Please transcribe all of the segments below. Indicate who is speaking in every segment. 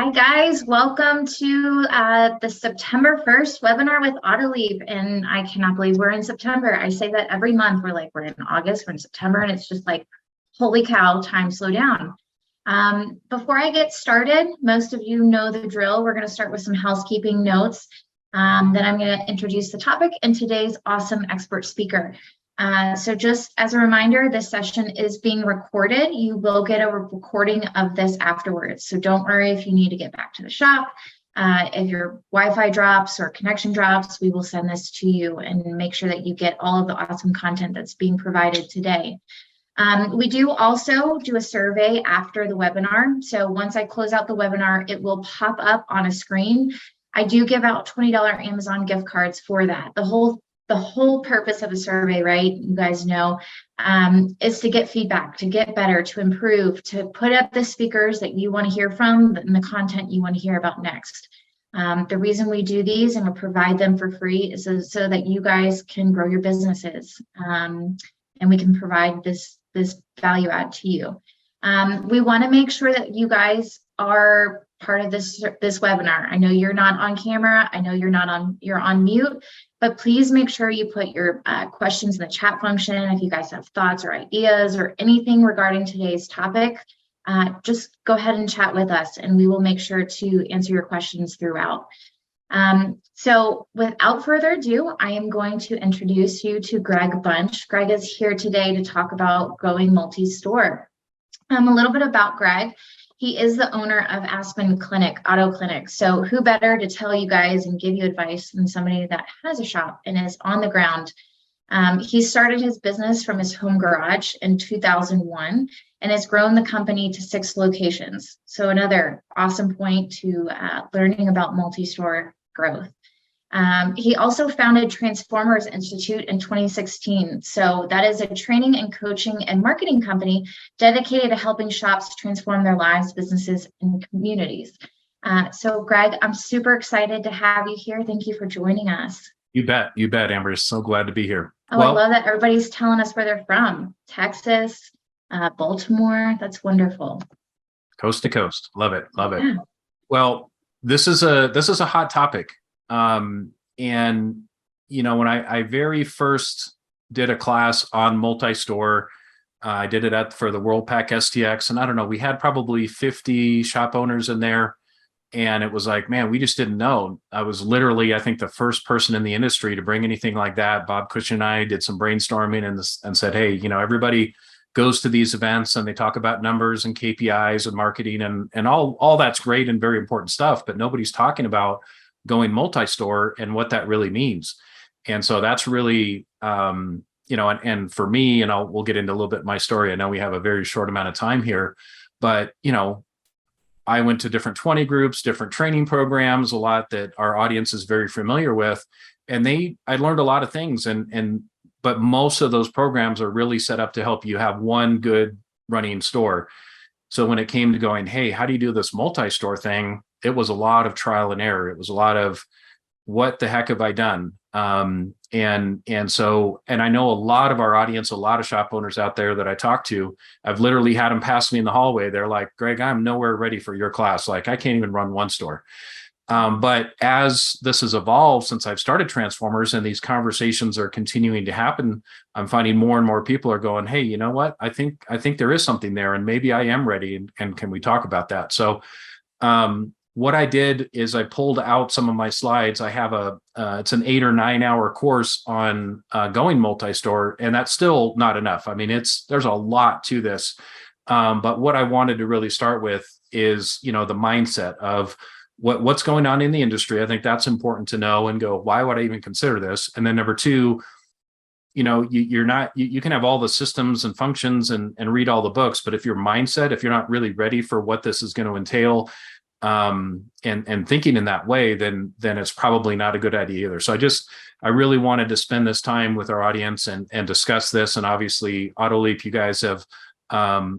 Speaker 1: Hi guys, welcome to the September 1st webinar with AutoLeap. And I cannot believe we're in September. I say that every month. We're in August, we're in September, and it's just like, holy cow, time slow down. Before I get started, most of you know the drill. We're going to start with some housekeeping notes. Then I'm going to introduce the topic and today's awesome expert speaker. So just as a reminder, this session is being recorded. You will get a recording of this afterwards. So don't worry if you need to get back to the shop. If your Wi-Fi drops or connection drops, we will send this to you and make sure that you get all of the awesome content that's being provided today. We do also do a survey after the webinar. So once I close out the webinar, it will pop up on a screen. I do give out $20 Amazon gift cards for that. The whole purpose of a survey, right, you guys know, is to get feedback, to get better, to improve, to put up the speakers that you want to hear from and the content you want to hear about next. The reason we do these and we provide them for free is so that you guys can grow your businesses, and we can provide this value add to you. We want to make sure that you guys are part of this webinar. I know you're not on camera. I know you're on mute, but please make sure you put your questions in the chat function. If you guys have thoughts or ideas or anything regarding today's topic, just go ahead and chat with us and we will make sure to answer your questions throughout. So without further ado, I am going to introduce you to Greg Bunch. Greg is here today to talk about going multi-store. A little bit about Greg. He is the owner of Aspen Auto Clinic. So who better to tell you guys and give you advice than somebody that has a shop and is on the ground. He started his business from his home garage in 2001 and has grown the company to 6 locations. So another awesome point to learning about multi-store growth. He also founded Transformers Institute in 2016. So that is a training and coaching and marketing company dedicated to helping shops transform their lives, businesses, and communities. So Greg, I'm super excited to have you here. Thank you for joining us.
Speaker 2: You bet, Amber. So glad to be here.
Speaker 1: Oh, well, I love that everybody's telling us where they're from. Texas, Baltimore. That's wonderful.
Speaker 2: Coast to coast. Love it.
Speaker 1: Yeah.
Speaker 2: Well, this is a hot topic. And you know, when I very first did a class on multi-store, I did it for the WorldPack STX, and I don't know, we had probably 50 shop owners in there, and it was like, man, we just didn't know. I was literally, I think, the first person in the industry to bring anything like that. Bob Cushing and I did some brainstorming and said, hey, you know, everybody goes to these events and they talk about numbers and KPIs and marketing and all that's great and very important stuff, but nobody's talking about going multi-store and what that really means. And so that's really, you know, and for me, and we'll get into a little bit of my story. I know we have a very short amount of time here, but, you know, I went to different 20 groups, different training programs, a lot that our audience is very familiar with. And I learned a lot of things, but most of those programs are really set up to help you have one good running store. So when it came to going, hey, how do you do this multi-store thing? It was a lot of trial and error. It was a lot of, what the heck have I done? And I know a lot of our audience, a lot of shop owners out there that I talk to, I've literally had them pass me in the hallway. They're like, Greg, I'm nowhere ready for your class. Like, I can't even run one store. But as this has evolved since I've started Transformers and these conversations are continuing to happen, I'm finding more and more people are going, hey, you know what? I think there is something there, and maybe I am ready. And can we talk about that? So what I did is I pulled out some of my slides. I have it's an 8 or 9 hour course on going multi-store, and that's still not enough. I mean, there's a lot to this. But what I wanted to really start with is, you know, the mindset of what's going on in the industry. I think that's important to know and go, why would I even consider this? And then number 2, you know, you can have all the systems and functions and read all the books, but if your mindset, if you're not really ready for what this is going to entail, and thinking in that way, then it's probably not a good idea either. So I really wanted to spend this time with our audience and discuss this. And obviously AutoLeap, you guys have,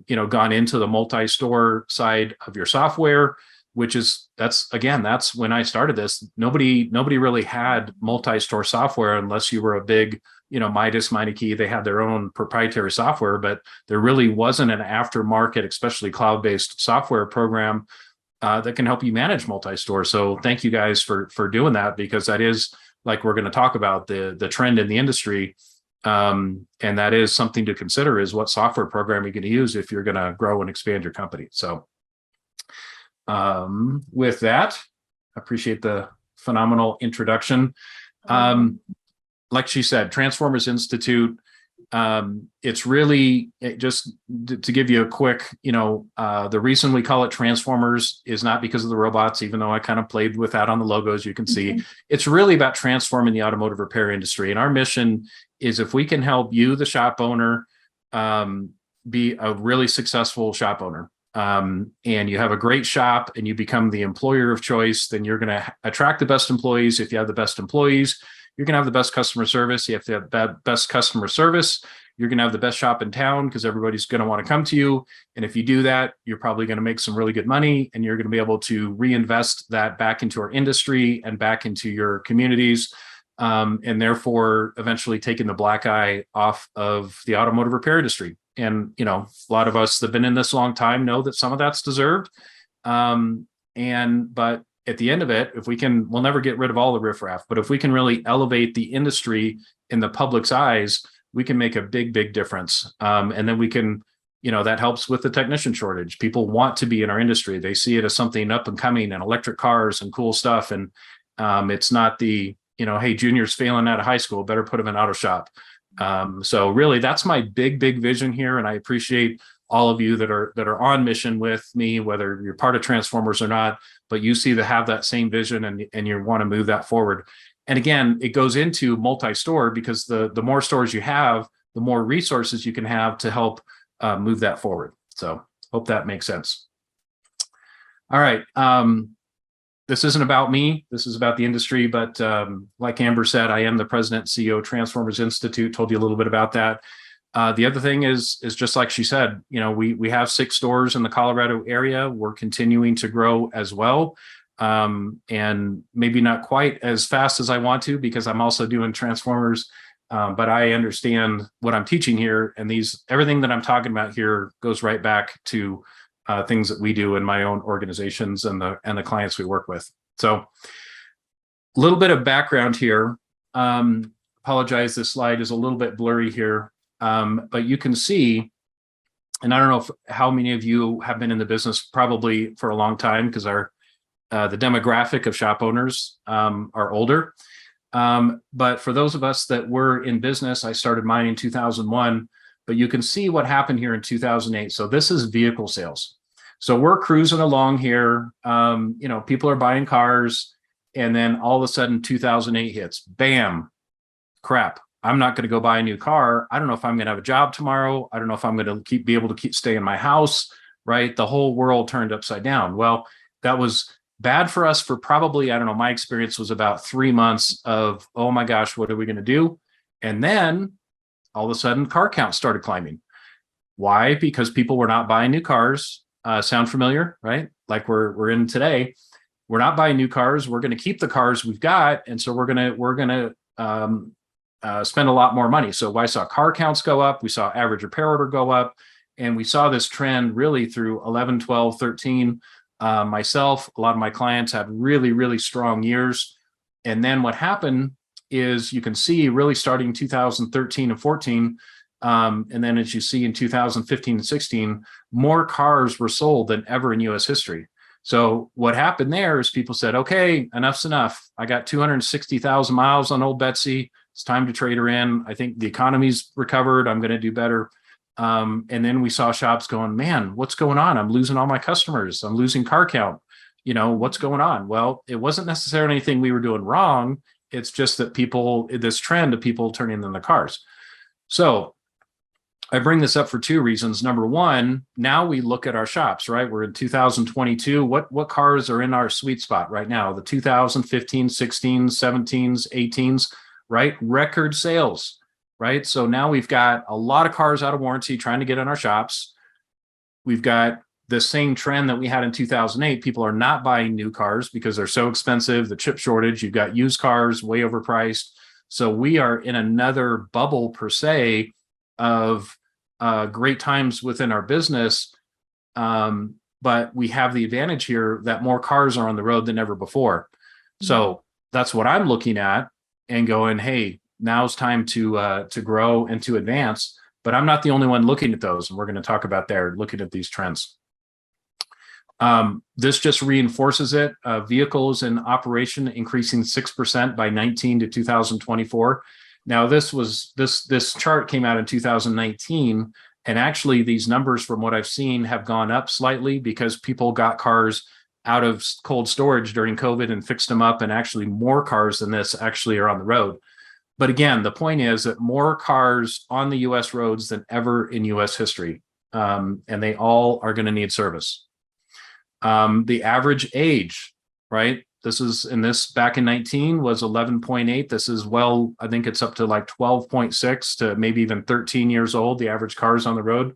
Speaker 2: you know, gone into the multi-store side of your software, that's when I started this. Nobody really had multi-store software unless you were a big, you know, Midas, Meineke. They had their own proprietary software, but there really wasn't an aftermarket, especially cloud-based software program that can help you manage multi-store. So thank you guys for doing that, because that is, like we're going to talk about, the trend in the industry. And that is something to consider, is what software program you're going to use if you're going to grow and expand your company. So with that, I appreciate the phenomenal introduction. Like she said, Transformers Institute, it's really just to give you a quick, the reason we call it Transformers is not because of the robots, even though I kind of played with that on the logos, you can see. It's really about transforming the automotive repair industry. And our mission is, if we can help you, the shop owner, be a really successful shop owner, and you have a great shop and you become the employer of choice, then you're going to attract the best employees. If you have the best employees, you're going to have the best customer service. You have to have the best customer service. You're going to have the best shop in town, because everybody's going to want to come to you. And if you do that, you're probably going to make some really good money, and you're going to be able to reinvest that back into our industry and back into your communities. And therefore, eventually taking the black eye off of the automotive repair industry. And, a lot of us that have been in this a long time know that some of that's deserved. But at the end of it, if we can, we'll never get rid of all the riffraff, but if we can really elevate the industry in the public's eyes, we can make a big, big difference. And then we can, that helps with the technician shortage. People want to be in our industry. They see it as something up and coming, and electric cars and cool stuff. And it's not the, hey, junior's failing out of high school, better put him in auto shop. So really, that's my big, big vision here. And I appreciate all of you that are on mission with me, whether you're part of Transformers or not, but you have that same vision, and you want to move that forward. And again, it goes into multi-store, because the more stores you have, the more resources you can have to help move that forward. So hope that makes sense. All right. This isn't about me. This is about the industry. But like Amber said, I am the president and CEO of Transformers Institute. Told you a little bit about that. The other thing is just like she said, we have 6 stores in the Colorado area. We're continuing to grow as well. And maybe not quite as fast as I want to, because I'm also doing Transformers. But I understand what I'm teaching here, and everything that I'm talking about here goes right back to things that we do in my own organizations and the clients we work with. So a little bit of background here. Apologize, this slide is a little bit blurry here. But you can see, and I don't know how many of you have been in the business probably for a long time, because the demographic of shop owners are older. But for those of us that were in business, I started mine in 2001, but you can see what happened here in 2008. So this is vehicle sales. So we're cruising along here. People are buying cars, and then all of a sudden 2008 hits. Bam, crap. I'm not going to go buy a new car. I don't know if I'm going to have a job tomorrow. I don't know if I'm going to be able to stay in my house, right? The whole world turned upside down. Well, that was bad for us for probably, I don't know, my experience was about 3 months of, oh my gosh, what are we going to do? And then all of a sudden car count started climbing. Why? Because people were not buying new cars. Sound familiar, right? Like we're in today. We're not buying new cars. We're going to keep the cars we've got. And so we're going to spend a lot more money. So I saw car counts go up. We saw average repair order go up. And we saw this trend really through 11, 12, 13. Myself, a lot of my clients had really, really strong years. And then what happened is, you can see really starting 2013 and 14, and then as you see in 2015 and 16, more cars were sold than ever in US history. So what happened there is people said, okay, enough's enough. I got 260,000 miles on old Betsy. It's time to trade her in. I think the economy's recovered. I'm going to do better. And then we saw shops going, man, what's going on? I'm losing all my customers. I'm losing car count. What's going on? Well, it wasn't necessarily anything we were doing wrong. It's just that this trend of people turning in the cars. So I bring this up for 2 reasons. Number one, now we look at our shops, right? We're in 2022. What cars are in our sweet spot right now? The 2015, 16, 17s, 18s, right? Record sales, right? So now we've got a lot of cars out of warranty trying to get in our shops. We've got the same trend that we had in 2008. People are not buying new cars because they're so expensive, the chip shortage. You've got used cars way overpriced. So we are in another bubble per se of great times within our business. but we have the advantage here that more cars are on the road than ever before. So that's what I'm looking at and going, hey, now's time to grow and to advance. But I'm not the only one looking at those, and we're going to talk about looking at these trends. This just reinforces it. Vehicles in operation increasing 6% by 19 to 2024. Now, this chart came out in 2019, and actually these numbers, from what I've seen, have gone up slightly because people got cars out of cold storage during COVID and fixed them up, and actually more cars than this actually are on the road. But again, the point is that more cars on the US roads than ever in US history, and they all are going to need service. The average age, right? This back in 19 was 11.8. This is, well, I think it's up to like 12.6 to maybe even 13 years old, the average cars on the road.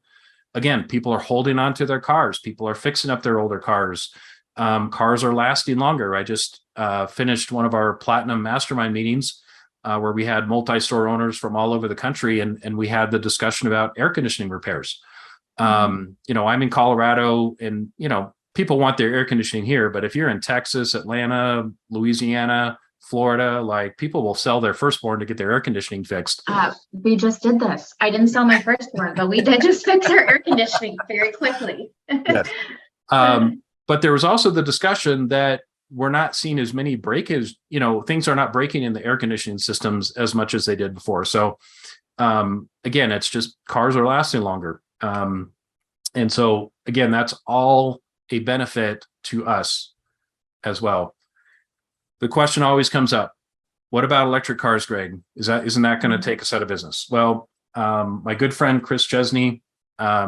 Speaker 2: Again, people are holding on to their cars. People are fixing up their older cars. Cars are lasting longer. I just finished one of our Platinum Mastermind meetings where we had multi-store owners from all over the country, and we had the discussion about air conditioning repairs. I'm in Colorado, and, people want their air conditioning here, but if you're in Texas, Atlanta, Louisiana, Florida, like, people will sell their firstborn to get their air conditioning fixed.
Speaker 1: We just did this. I didn't sell my firstborn, but we did just fix our air conditioning very quickly.
Speaker 2: Yes. But there was also the discussion that we're not seeing as many breakages, things are not breaking in the air conditioning systems as much as they did before. So again, it's just cars are lasting longer. And so again, that's all a benefit to us as well. The question always comes up, what about electric cars, Greg? Isn't that going to take us out of business? Well, my good friend Chris Chesney,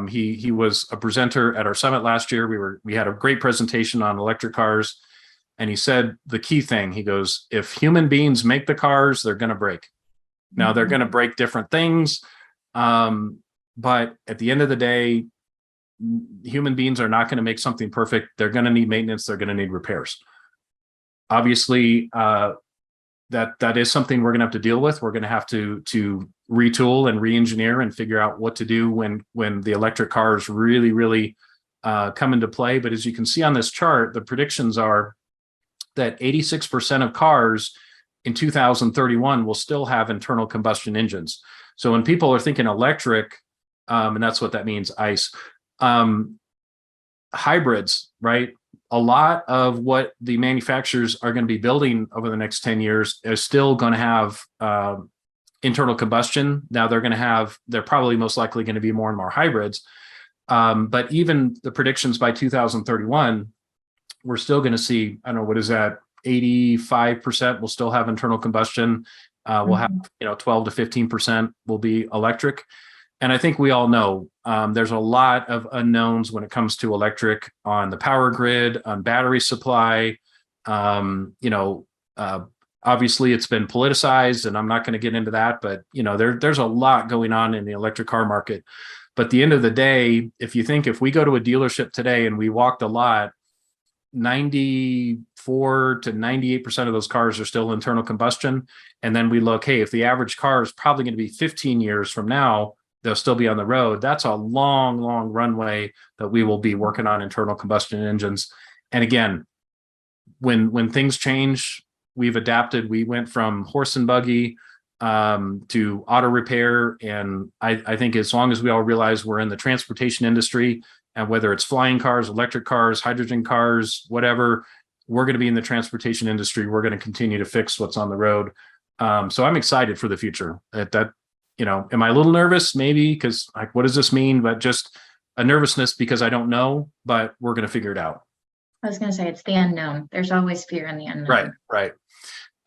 Speaker 2: he was a presenter at our summit last year. We had a great presentation on electric cars, and he said the key thing. He goes, if human beings make the cars, they're going to break. Now, they're going to break different things, but at the end of the day, human beings are not going to make something perfect. They're going to need maintenance. They're going to need repairs. Obviously, that is something we're going to have to deal with. We're going to have to retool and re-engineer and figure out what to do when the electric cars really come into play. But as you can see on this chart, the predictions are that 86% of cars in 2031 will still have internal combustion engines. So when people are thinking electric, and that's what that means, ICE, hybrids, right? A lot of what the manufacturers are going to be building over the next 10 years is still going to have internal combustion. Now they're probably most likely going to be more and more hybrids. But even the predictions by 2031, we're still going to see, I don't know, what is that? 85% will still have internal combustion. We'll have, 12 to 15% will be electric. And I think we all know there's a lot of unknowns when it comes to electric on the power grid, on battery supply. Obviously it's been politicized, and I'm not going to get into that, but there's a lot going on in the electric car market. But at the end of the day, if we go to a dealership today and we walk the lot, 94 to 98% of those cars are still internal combustion. And then we look, hey, if the average car is probably going to be 15 years from now, they'll still be on the road. That's a long runway that we will be working on internal combustion engines. And again, when things change, we've adapted. We went from horse and buggy to auto repair. And I think as long as we all realize we're in the transportation industry, and whether it's flying cars, electric cars, hydrogen cars, whatever, we're going to be in the transportation industry. We're going to continue to fix what's on the road. So I'm excited for the future. Am I a little nervous? Maybe, because what does this mean? But just a nervousness because I don't know, but we're going to figure it out.
Speaker 1: I was going to say, it's the unknown. There's always fear in the unknown.
Speaker 2: Right.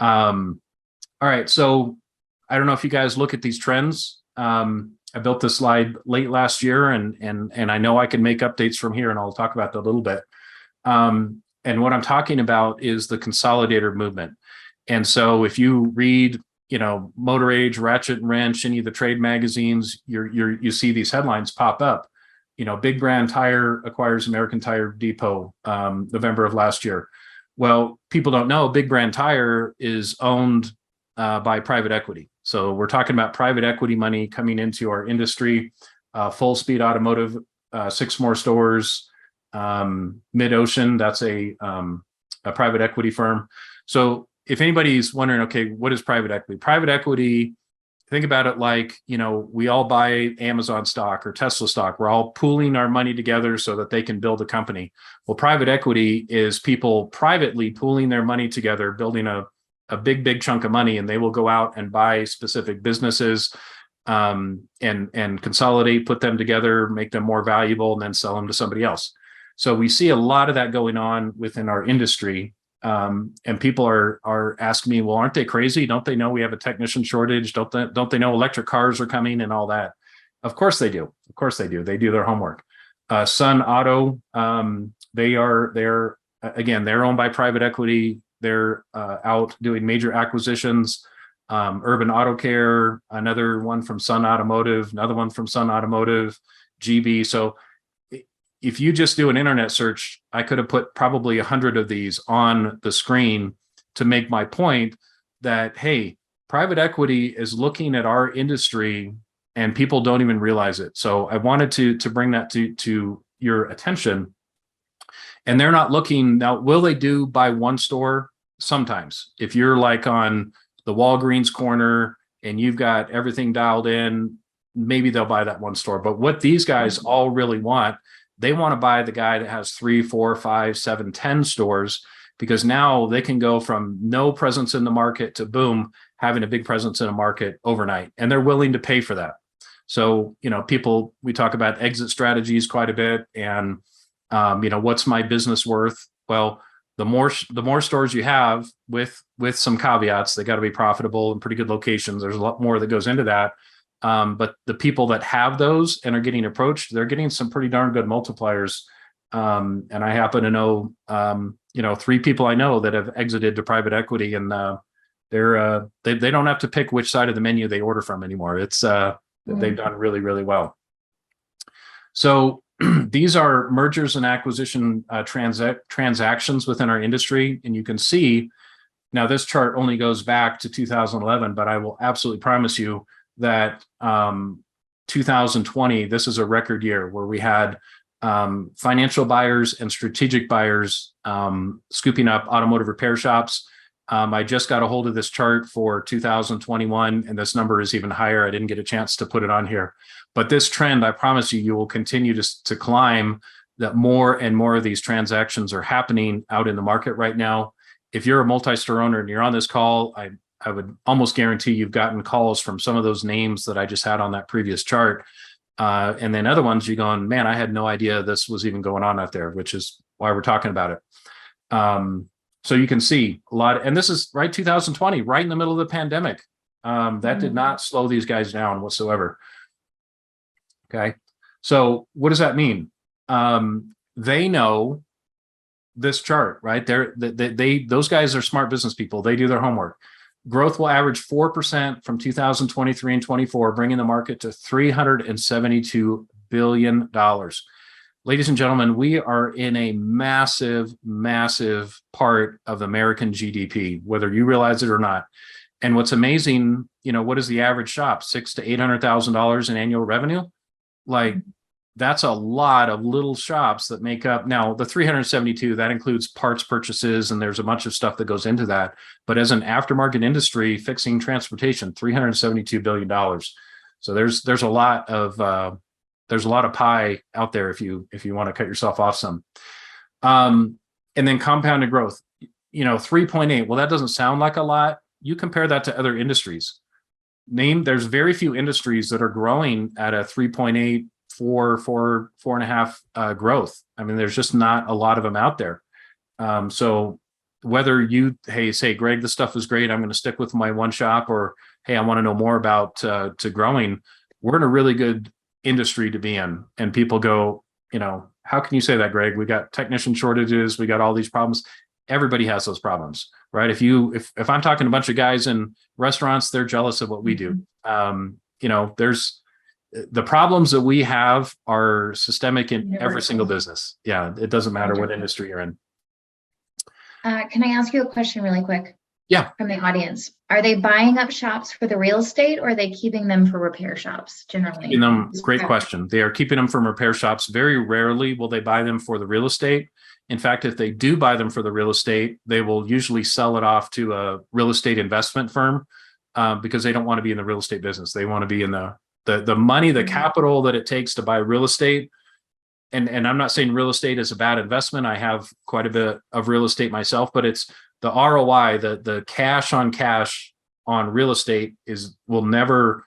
Speaker 2: All right. So I don't know if you guys look at these trends. I built this slide late last year, and I know I can make updates from here, and I'll talk about that a little bit. And what I'm talking about is the consolidator movement. And so if you read, Motor Age, Ratchet and Wrench, any of the trade magazines, you see these headlines pop up. Big Brand Tire acquires American Tire Depot, November of last year. Well, people don't know Big Brand Tire is owned by private equity. So we're talking about private equity money coming into our industry. Full Speed Automotive, 6 more stores. Mid-Ocean, that's a private equity firm. So if anybody's wondering, okay, what is private equity? Private equity, think about it like, we all buy Amazon stock or Tesla stock. We're all pooling our money together so that they can build a company. Well, private equity is people privately pooling their money together, building a big chunk of money, and they will go out and buy specific businesses and consolidate, put them together, make them more valuable, and then sell them to somebody else. So we see a lot of that going on within our industry. And people are asking me, well, aren't they crazy? Don't they know we have a technician shortage? Don't they know electric cars are coming and all that? Of course they do. Of course they do. They do their homework. Sun Auto, they're owned by private equity. They're out doing major acquisitions. Urban Auto Care, another one from Sun Automotive, another one from Sun Automotive, GB. So if you just do an internet search, I could have put probably 100 of these on the screen to make my point that, hey, private equity is looking at our industry and people don't even realize it. So I wanted to bring that to your attention. And they're not looking now, will they do buy one store? Sometimes. If you're like on the Walgreens corner and you've got everything dialed in, maybe they'll buy that one store. But what these guys all really want, they want to buy the guy that has 3, 4, 5, 7, 10 stores, because now they can go from no presence in the market to boom, having a big presence in a market overnight. And they're willing to pay for that. So, we talk about exit strategies quite a bit. And, what's my business worth? Well, the more stores you have with some caveats, they got to be profitable in pretty good locations. There's a lot more that goes into that. But the people that have those and are getting approached, they're getting some pretty darn good multipliers. And I happen to know, 3 people I know that have exited to private equity, and they don't have to pick which side of the menu they order from anymore. It's they've done really, really well. So these are mergers and acquisition transactions within our industry, and you can see now this chart only goes back to 2011, but I will absolutely promise you that 2020, this is a record year where we had financial buyers and strategic buyers scooping up automotive repair shops. I just got a hold of this chart for 2021, and this number is even higher. I didn't get a chance to put it on here. But this trend, I promise you, will continue to climb, that more and more of these transactions are happening out in the market right now. If you're a multi-store owner and you're on this call, I would almost guarantee you've gotten calls from some of those names that I just had on that previous chart. And then other ones you're going, man, I had no idea this was even going on out there, which is why we're talking about it. So you can see a lot, and this is right 2020, right in the middle of the pandemic. That did not slow these guys down whatsoever. Okay. So what does that mean? They know this chart, right? Those guys are smart business people. They do their homework. Growth will average 4% from 2023 and 24, bringing the market to $372 billion. Ladies and gentlemen, we are in a massive, massive part of American GDP, whether you realize it or not. And what's amazing, what is the average shop? $600,000 to $800,000 in annual revenue? Like, that's a lot of little shops that make up. Now, the 372, that includes parts purchases, and there's a bunch of stuff that goes into that. But as an aftermarket industry, fixing transportation, $372 billion. So there's a lot of pie out there if you want to cut yourself off some. And then compounded growth, 3.8. Well, that doesn't sound like a lot. You compare that to other industries. There's very few industries that are growing at a 3.8, 4.5 growth. I mean, there's just not a lot of them out there. So whether you, say, Greg, this stuff is great, I'm going to stick with my one shop, or, hey, I want to know more about to growing, we're in a really good industry to be in. And people go, how can you say that, Greg? We got technician shortages, we got all these problems. Everybody has those problems, right? If I'm talking to a bunch of guys in restaurants, they're jealous of what we do. There's the problems that we have are systemic in every single business. Yeah, it doesn't matter what industry you're in.
Speaker 1: Can I ask you a question really quick?
Speaker 2: Yeah.
Speaker 1: from the audience. Are they buying up shops for the real estate, or are they keeping them for repair shops generally?
Speaker 2: Great question. They are keeping them from repair shops. Very rarely will they buy them for the real estate. In fact, if they do buy them for the real estate, they will usually sell it off to a real estate investment firm because they don't want to be in the real estate business. They want to be in the money, the capital that it takes to buy real estate. And I'm not saying real estate is a bad investment. I have quite a bit of real estate myself, but it's the ROI, the cash on real estate they'll never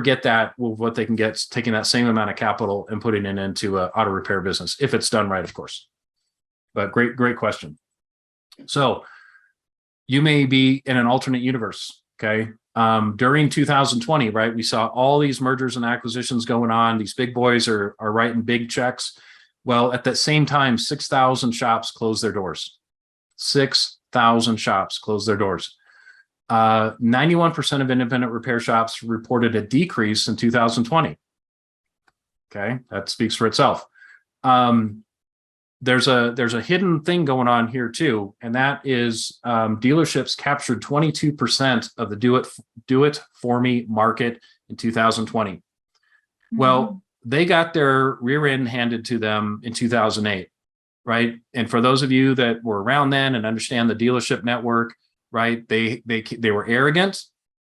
Speaker 2: get that with what they can get taking that same amount of capital and putting it into an auto repair business, if it's done right, of course. But great question. So you may be in an alternate universe, okay? During 2020, right, we saw all these mergers and acquisitions going on. These big boys are writing big checks. Well, at that same time, 6,000 shops closed their doors. 6,000 shops closed their doors. 91% of independent repair shops reported a decrease in 2020. Okay, that speaks for itself. There's a hidden thing going on here too, and that is dealerships captured 22% of the do it for me market in 2020. Mm-hmm. Well, they got their rear end handed to them in 2008, right? And for those of you that were around then and understand the dealership network, right? They were arrogant.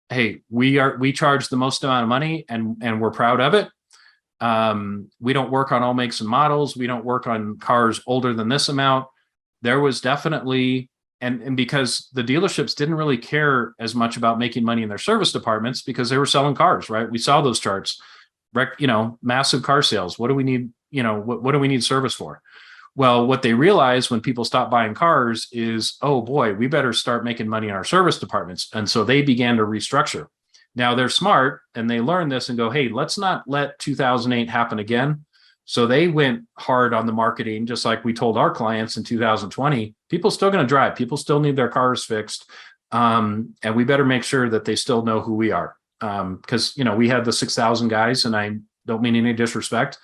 Speaker 2: Hey, we charge the most amount of money and we're proud of it. We don't work on all makes and models. We don't work on cars older than this amount. There was definitely, and because the dealerships didn't really care as much about making money in their service departments because they were selling cars, right? We saw those charts, massive car sales. What do we need? What do we need service for? Well, what they realized when people stopped buying cars is, oh boy, we better start making money in our service departments. And so they began to restructure. Now they're smart and they learn this and go, hey, let's not let 2008 happen again. So they went hard on the marketing, just like we told our clients in 2020, people still going to drive, people still need their cars fixed. And we better make sure that they still know who we are. Because, we had the 6,000 guys, and I don't mean any disrespect,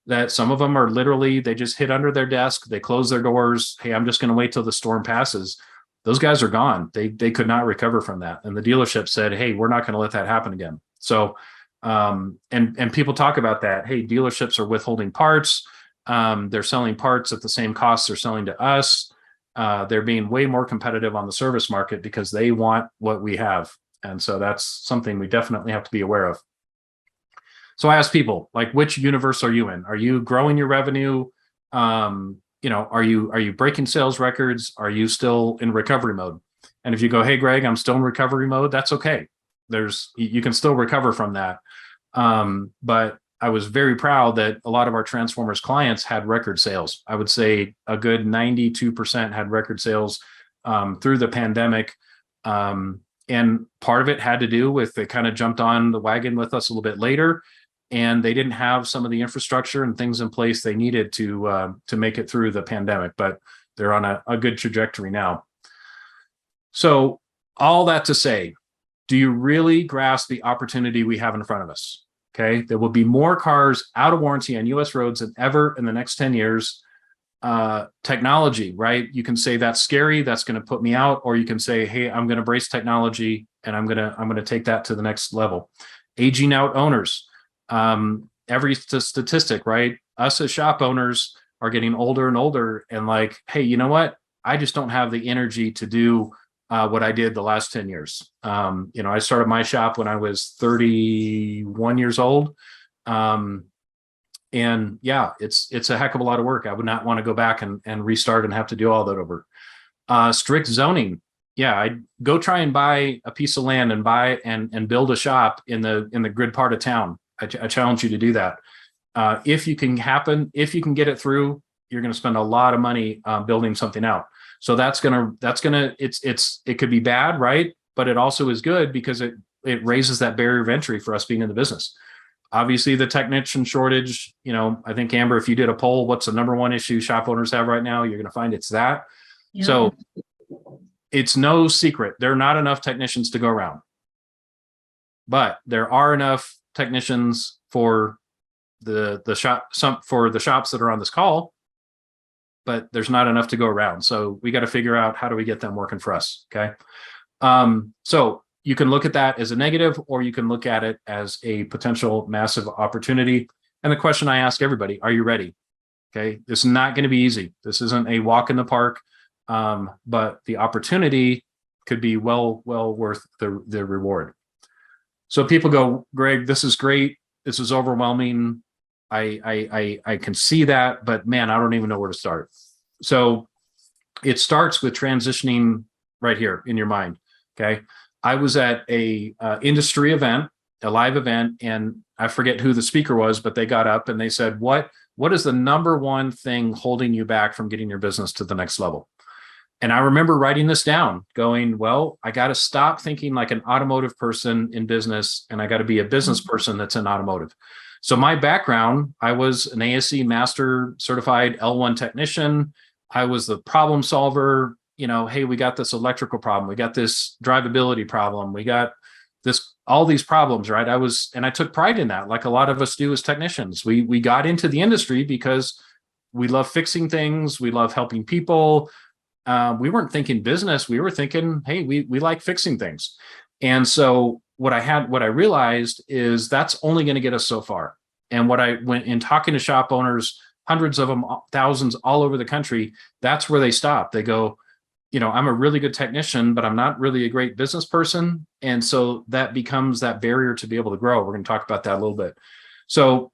Speaker 2: that some of them are literally, they just hid under their desk, they close their doors. Hey, I'm just going to wait till the storm passes. Those guys are gone. They could not recover from that. And the dealership said, hey, we're not going to let that happen again. So, and people talk about that. Hey, dealerships are withholding parts. They're selling parts at the same cost they're selling to us. They're being way more competitive on the service market because they want what we have. And so that's something we definitely have to be aware of. So I ask people, like, which universe are you in? Are you growing your revenue? Are you breaking sales records? Are you still in recovery mode? And if you go, hey, Greg, I'm still in recovery mode, that's okay. You can still recover from that. But I was very proud that a lot of our Transformers clients had record sales. I would say a good 92% had record sales through the pandemic. And part of it had to do with they kind of jumped on the wagon with us a little bit later, and they didn't have some of the infrastructure and things in place they needed to make it through the pandemic, but they're on a good trajectory now. So all that to say, do you really grasp the opportunity we have in front of us? Okay, there will be more cars out of warranty on US roads than ever in the next 10 years. Technology, right? You can say that's scary, that's going to put me out, or you can say, hey, I'm going to embrace technology and I'm going to take that to the next level. Aging out owners. Every statistic, right? Us as shop owners are getting older and older, and like, hey, you know what? I just don't have the energy to do what I did the last 10 years. I started my shop when I was 31 years old. And yeah, it's a heck of a lot of work. I would not want to go back and restart and have to do all that over. Strict zoning. Yeah, I'd go try and buy a piece of land and buy and build a shop in the good part of town. I challenge you to do that. If you can get it through, you're going to spend a lot of money building something out. So it could be bad, right? But it also is good because it raises that barrier of entry for us being in the business. Obviously, the technician shortage, I think, Amber, if you did a poll, what's the number one issue shop owners have right now? You're going to find it's that. Yeah. So it's no secret. There are not enough technicians to go around, but there are enough technicians for the shops that are on this call. but there's not enough to go around. So we got to figure out how do we get them working for us. Okay. So you can look at that as a negative, or you can look at it as a potential massive opportunity. And the question I ask everybody, are you ready? Okay. This is not going to be easy. This isn't a walk in the park. But the opportunity could be well worth the reward. So people go, Greg, this is great. This is overwhelming. I can see that, but man, I don't even know where to start. So it starts with transitioning right here in your mind. Okay. I was at a industry event, a live event, and I forget who the speaker was, but they got up and they said, what is the number one thing holding you back from getting your business to the next level? And I remember writing this down going, well, I got to stop thinking like an automotive person in business, and I got to be a business person that's in automotive. So my background, I was an ASE master certified L1 technician. I was the problem solver. You know, hey, we got this electrical problem. We got this drivability problem. We got this, all these problems, right? I took pride in that, like a lot of us do as technicians. We got into the industry because we love fixing things. We love helping people. We weren't thinking business. We were thinking, hey, we like fixing things. And so what I realized is that's only going to get us so far. And what I went in talking to shop owners, hundreds of them, thousands all over the country, that's where they stop. They go, you know, I'm a really good technician, but I'm not really a great business person. And so that becomes that barrier to be able to grow. We're going to talk about that a little bit. So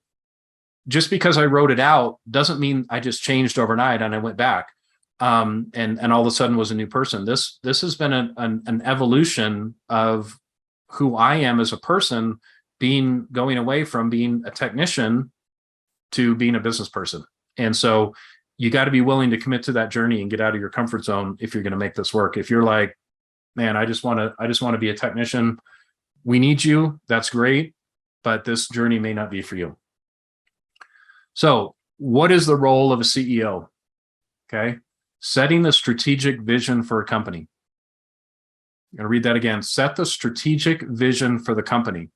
Speaker 2: just because I wrote it out doesn't mean I just changed overnight and I went back. And all of a sudden was a new person. This has been an evolution of who I am as a person, going away from being a technician to being a business person. And so you got to be willing to commit to that journey and get out of your comfort zone if you're going to make this work. If you're like, man, I just want to be a technician, we need you. That's great, but this journey may not be for you. So what is the role of a CEO? Okay. Setting the strategic vision for a company. I'm going to read that again. Set the strategic vision for the company.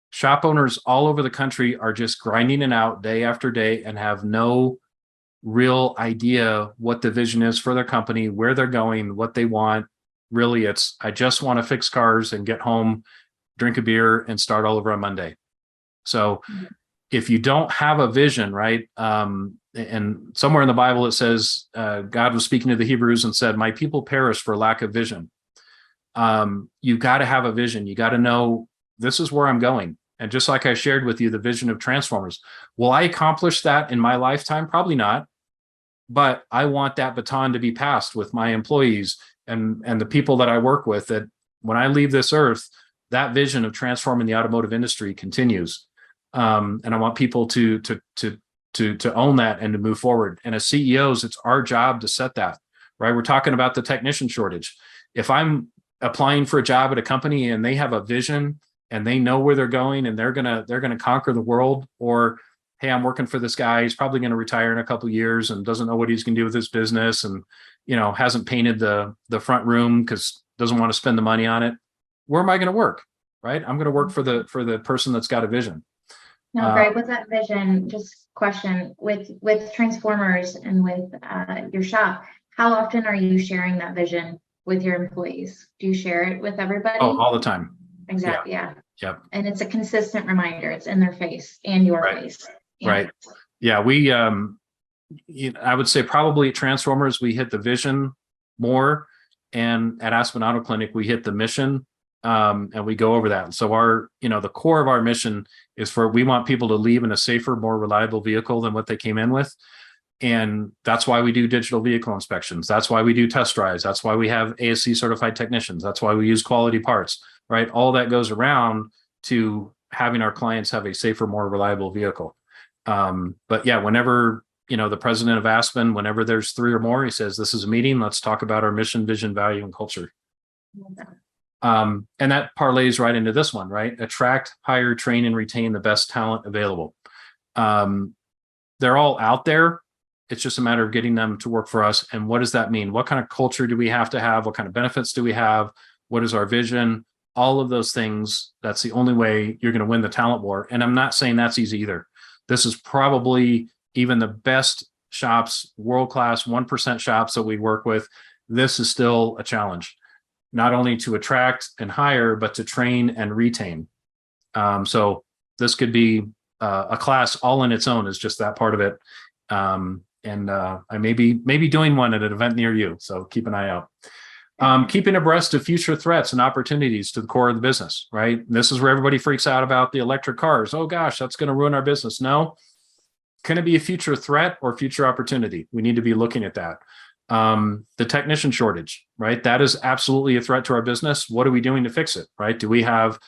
Speaker 2: Shop owners all over the country are just grinding it out day after day and have no real idea what the vision is for their company, where they're going, what they want. Really, it's, I just want to fix cars and get home, drink a beer, and start all over on Monday. So if you don't have a vision, right? And somewhere in the Bible, it says, God was speaking to the Hebrews and said, my people perish for lack of vision. You got to have a vision. You got to know this is where I'm going. And just like I shared with you, the vision of Transformers, will I accomplish that in my lifetime? Probably not. But I want that baton to be passed with my employees and the people that I work with, that when I leave this earth, that vision of transforming the automotive industry continues. And I want people to own that and to move forward. And as CEOs, it's our job to set that, right? We're talking about the technician shortage. If I'm applying for a job at a company and they have a vision and they know where they're going and they're gonna conquer the world, or hey, I'm working for this guy, he's probably going to retire in a couple of years and doesn't know what he's going to do with his business, and hasn't painted the front room because doesn't want to spend the money on it. Where am I going to work? Right? I'm going to work for the person that's got a vision.
Speaker 1: Now, Greg, with that vision, just question with Transformers and with your shop, how often are you sharing that vision with your employees? Do you share it with everybody?
Speaker 2: Oh, all the time.
Speaker 1: Exactly. Yeah.
Speaker 2: Yep.
Speaker 1: And it's a consistent reminder. It's in their face and your face. Yeah.
Speaker 2: Right. Yeah. We, I would say probably at Transformers, we hit the vision more, and at Aspen Auto Clinic, we hit the mission. And we go over that. So our, the core of our mission is we want people to leave in a safer, more reliable vehicle than what they came in with. And that's why we do digital vehicle inspections. That's why we do test drives. That's why we have ASC certified technicians. That's why we use quality parts, right? All that goes around to having our clients have a safer, more reliable vehicle. But yeah, whenever, the president of Aspen, whenever there's 3 or more, he says, this is a meeting, let's talk about our mission, vision, value, and culture. And that parlays right into this one, right? Attract, hire, train, and retain the best talent available. They're all out there. It's just a matter of getting them to work for us. And what does that mean? What kind of culture do we have to have? What kind of benefits do we have? What is our vision? All of those things. That's the only way you're going to win the talent war. And I'm not saying that's easy either. This is probably even the best shops, world-class 1% shops that we work with, this is still a challenge, not only to attract and hire, but to train and retain. So this could be a class all in its own, is just that part of it. I may be doing one at an event near you, so keep an eye out. Keeping abreast of future threats and opportunities to the core of the business, right? And this is where everybody freaks out about the electric cars. Oh gosh, that's going to ruin our business. No, can it be a future threat or future opportunity? We need to be looking at that. The technician shortage, right? That is absolutely a threat to our business. What are we doing to fix it, right? Do we have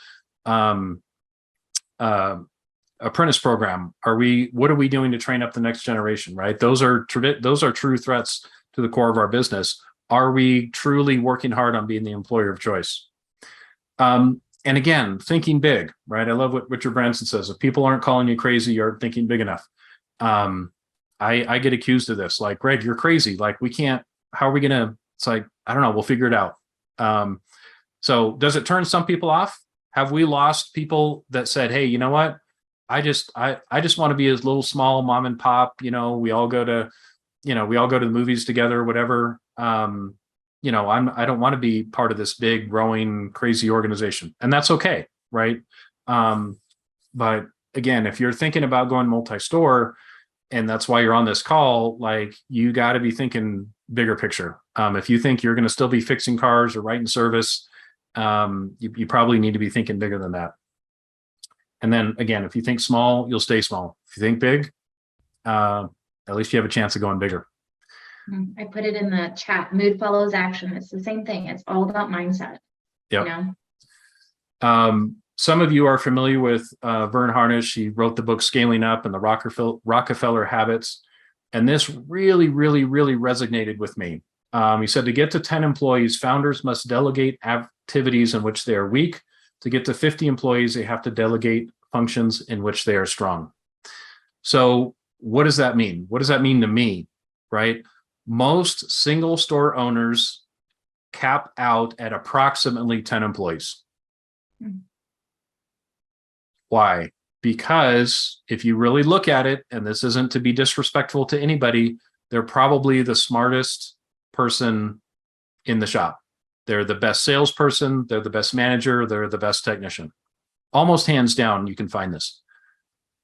Speaker 2: apprentice program? What are we doing to train up the next generation, right? Those are true threats to the core of our business. Are we truly working hard on being the employer of choice? And again, thinking big, right? I love what Richard Branson says. If people aren't calling you crazy, you're thinking big enough. I get accused of this, like, Greg, you're crazy. Like, we can't, how are we going to, it's like, I don't know, we'll figure it out. So does it turn some people off? Have we lost people that said, hey, you know what? I just want to be a little small mom and pop, we all go to the movies together, whatever. I don't want to be part of this big, growing, crazy organization, and that's okay. Right. But again, if you're thinking about going multi-store, and that's why you're on this call, like, you got to be thinking bigger picture. If you think you're going to still be fixing cars or writing service, you probably need to be thinking bigger than that. And then again, if you think small, you'll stay small. If you think big, at least you have a chance of going bigger.
Speaker 1: I put it in the chat. Mood follows action. It's the same thing. It's all about mindset.
Speaker 2: Yeah. Some of you are familiar with Vern Harnish. He wrote the book Scaling Up and the Rockefeller Habits. And this really, really, really resonated with me. He said, to get to 10 employees, founders must delegate activities in which they are weak. To get to 50 employees, they have to delegate functions in which they are strong. So what does that mean? What does that mean to me, right? Most single store owners cap out at approximately 10 employees. Why? Because if you really look at it, and this isn't to be disrespectful to anybody, they're probably the smartest person in the shop. They're the best salesperson, they're the best manager, they're the best technician. Almost hands down, you can find this.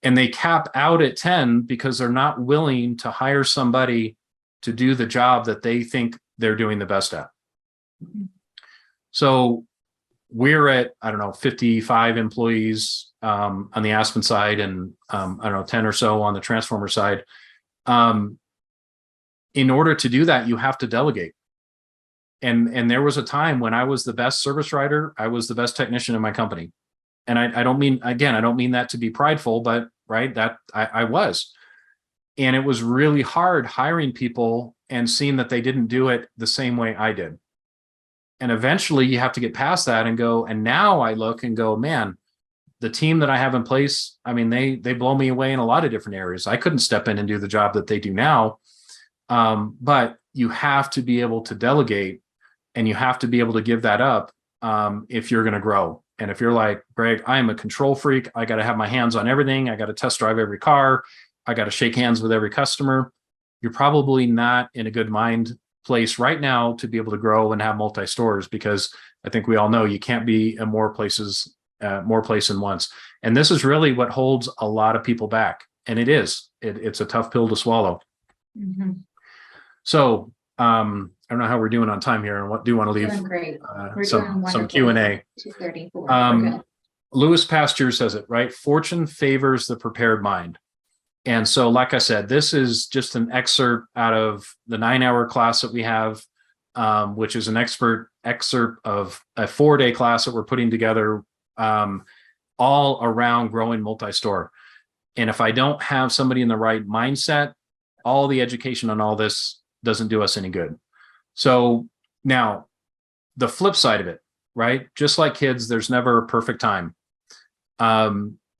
Speaker 2: And they cap out at 10 because they're not willing to hire somebody to do the job that they think they're doing the best at. So we're at, 55 employees on the Aspen side, and 10 or so on the transformer side. In order to do that, you have to delegate. And there was a time when I was the best service writer, I was the best technician in my company. And I don't mean that to be prideful, but right, that I was. And it was really hard hiring people and seeing that they didn't do it the same way I did. And eventually you have to get past that and go, and now I look and go, man, the team that I have in place, they blow me away in a lot of different areas. I couldn't step in and do the job that they do now. But you have to be able to delegate, and you have to be able to give that up if you're going to grow. And if you're like, Greg, I am a control freak, I got to have my hands on everything, I got to test drive every car, I got to shake hands with every customer, you're probably not in a good mind place right now to be able to grow and have multi-stores, because I think we all know you can't be in more places than once. And this is really what holds a lot of people back. And it's a tough pill to swallow. Mm-hmm. So I don't know how we're doing on time here, and what do you want to leave some Q&A. 2:34. Lewis Pasteur says it right. Fortune favors the prepared mind. And so, like I said, this is just an excerpt out of the 9-hour class that we have, which is an excerpt of a 4-day class that we're putting together, all around growing multi-store. And if I don't have somebody in the right mindset, all the education on all this doesn't do us any good. So now the flip side of it, right? Just like kids, there's never a perfect time.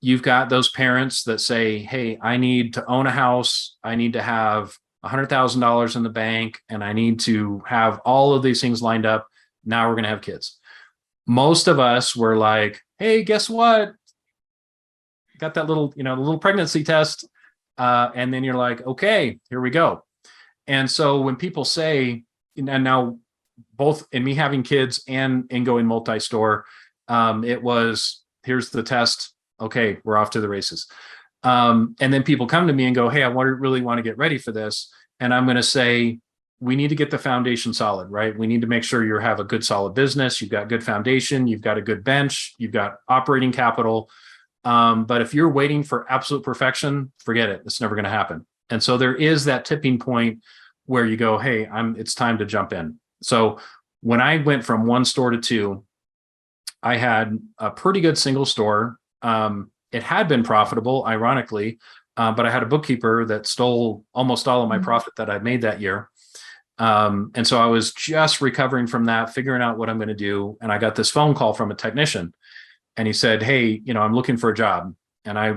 Speaker 2: You've got those parents that say, hey, I need to own a house. I need to have $100,000 in the bank, and I need to have all of these things lined up. Now we're going to have kids. Most of us were like, hey, guess what? Got that little pregnancy test. And then you're like, okay, here we go. And so when people say, and now both in me having kids and in going multi-store, it was, here's the test. Okay, we're off to the races. And then people come to me and go, hey, I really want to get ready for this. And I'm going to say, we need to get the foundation solid, right? We need to make sure you have a good, solid business. You've got good foundation. You've got a good bench. You've got operating capital. But if you're waiting for absolute perfection, forget it. It's never going to happen. And so there is that tipping point where you go, hey, it's time to jump in. So when I went from one store to two, I had a pretty good single store. It had been profitable, ironically, but I had a bookkeeper that stole almost all of my profit that I'd made that year. And so I was just recovering from that, figuring out what I'm going to do. And I got this phone call from a technician, and he said, hey, I'm looking for a job. And I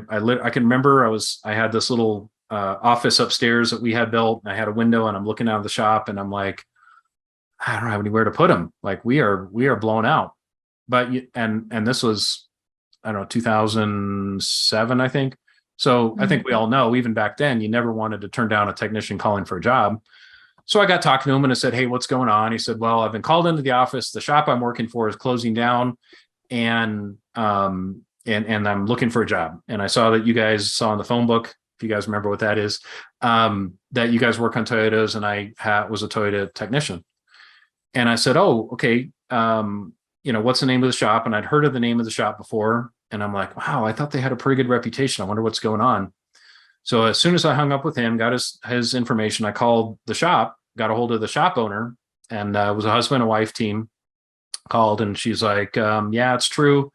Speaker 2: can remember I had this little office upstairs that we had built, and I had a window, and I'm looking out of the shop, and I'm like, I don't have anywhere to put them. Like, we are blown out. But and this was, I don't know, 2007, I think. So I think we all know, even back then, you never wanted to turn down a technician calling for a job. So I got talking to him and I said, hey, what's going on? He said, well, I've been called into the office. The shop I'm working for is closing down, and I'm looking for a job. And I saw that you guys saw in the phone book, if you guys remember what that is, that you guys work on Toyotas, and I was a Toyota technician. And I said, oh, okay. What's the name of the shop? And I'd heard of the name of the shop before. And I'm like, wow, I thought they had a pretty good reputation. I wonder what's going on. So as soon as I hung up with him, got his information, I called the shop, got a hold of the shop owner, and it was a husband and wife team. Called, and she's like, yeah, it's true.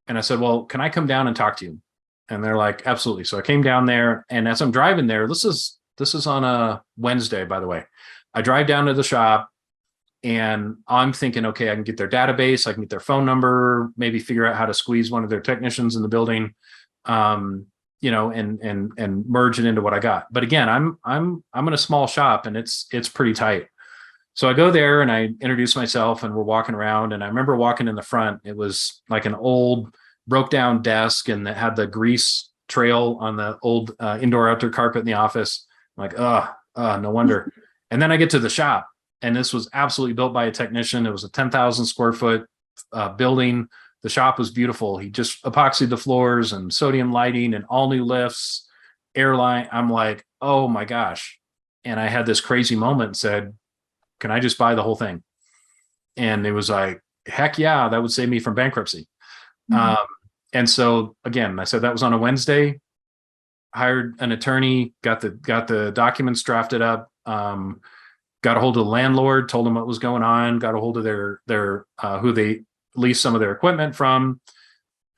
Speaker 2: And I said, well, can I come down and talk to you? And they're like, absolutely. So I came down there, and as I'm driving there, this is on a Wednesday, by the way. I drive down to the shop, and I'm thinking, okay, I can get their database, I can get their phone number, maybe figure out how to squeeze one of their technicians in the building, and merge it into what I got. But again, I'm in a small shop, and it's pretty tight. So I go there and I introduce myself, and we're walking around, and I remember walking in the front. It was like an old broke down desk, and it had the grease trail on the old indoor outdoor carpet in the office. I'm like, no wonder. And then I get to the shop, and this was absolutely built by a technician. It was a 10,000 square foot building. The shop was beautiful. He just epoxied the floors and sodium lighting and all new lifts, airline. I'm like, oh my gosh. And I had this crazy moment and said, can I just buy the whole thing? And it was like, heck yeah, that would save me from bankruptcy. And so again, I said that was on a Wednesday, hired an attorney, got the documents drafted up, got a hold of the landlord, told them what was going on, got a hold of their who they leased some of their equipment from,